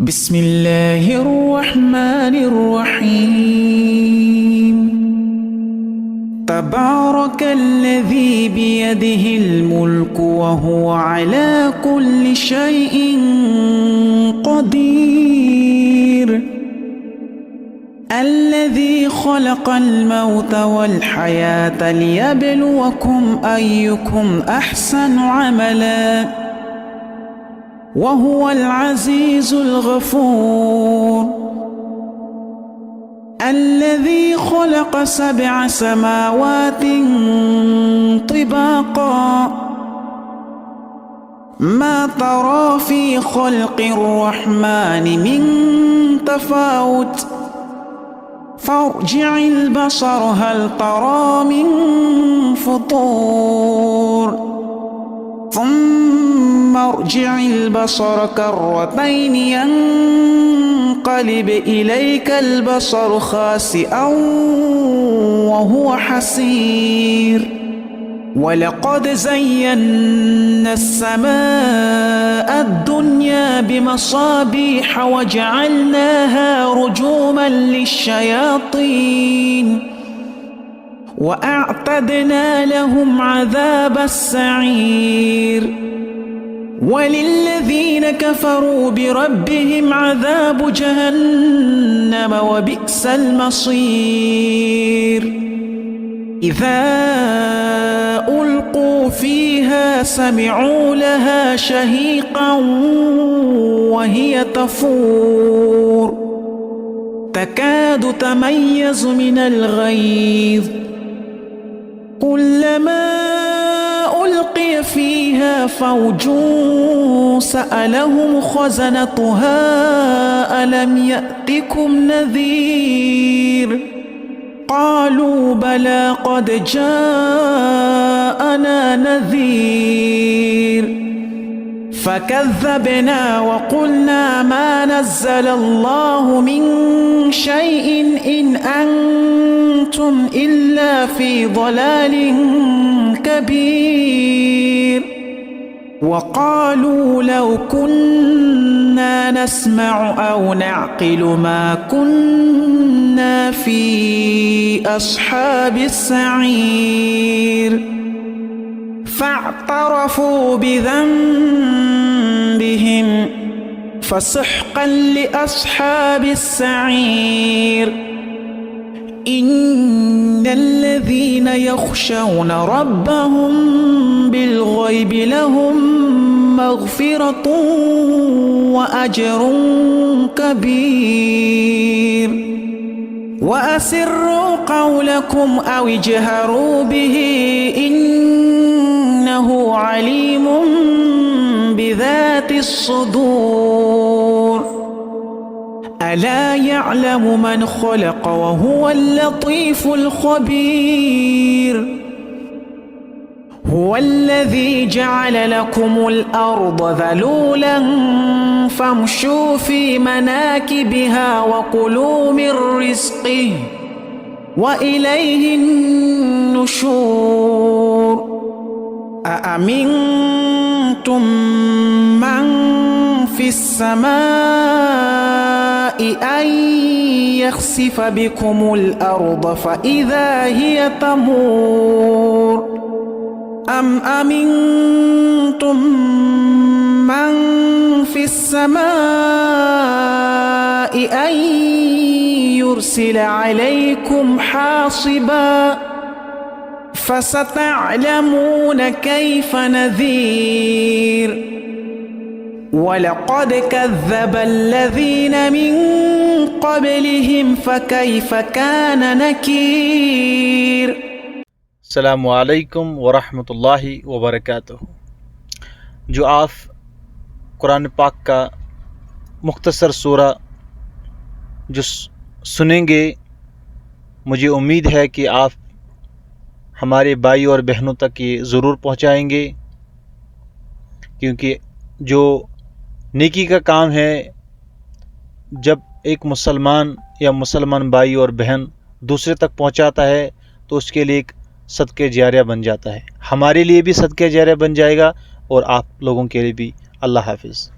بسم الله الرحمن الرحيم. تبارك الذي بيده الملك وهو على كل شيء قدير، الذي خلق الموت والحياة ليبلوكم أيكم أحسن عملا وهو العزيز الغفور، الذي خلق 7 سماوات طباقا، ما ترى في خلق الرحمن من تفاوت، فارجع البصر هل ترى من فطور، ثم ارجع البصر كرتين ينقلب إليك البصر خاسئا وهو حسير، ولقد زينا السماء الدنيا بمصابيح وجعلناها رجوما للشياطين وأعتدنا لهم عذاب السعير، وللذين كفروا بربهم عذاب جهنم وبئس المصير. إذا ألقوا فيها سمعوا لها شهيقا وهي تفور، تكاد تميز من الغيظ، كلما ألقي فيها فوج سألهم خزنتها ألم يأتكم نذير، قالوا بلى قد جاءنا نذير، فكذبنا وقلنا ما نزل الله من شيء إن أنتم إلا في ضلال كبير، وقالوا لو كنا نسمع أو نعقل ما كنا في أصحاب السعير، فاعترفوا بذنبهم فسحقا لأصحاب السعير. إن الذين يخشون ربهم بالغيب لهم مغفرة وأجر كبير، وأسروا قولكم أو اجهروا به إنه عليم بذات الصدور، ألا يعلم من خلق وهو اللطيف الخبير. هو الذي جعل لكم الأرض ذلولا فامشوا في مناكبها وكلوا من رزقه وإليه النشور. أأمنتم من في السماء أن يخسف بكم الأرض فإذا هي تمور، أم أمنتم من في السماء أن يرسل عليكم حاصبا، فستعلمون كيف نذير. ولقد كذب الذين من قبلهم فكيف كان نكير. अस्सलामु अलैकुम वरहमतुल्लाहि वबरकातुहू। जो आप कुरान पाक का मुख्तसर सूरा जो सुनेंगे, मुझे उम्मीद है कि आप हमारे भाई और बहनों तक ये ज़रूर पहुंचाएंगे, क्योंकि जो नेकी का काम है, जब एक मुसलमान या मुसलमान भाई और बहन दूसरे तक पहुंचाता है तो उसके लिए एक सदके जारिया बन जाता है, हमारे लिए भी सदके जारिया बन जाएगा और आप लोगों के लिए भी। अल्लाह हाफिज़।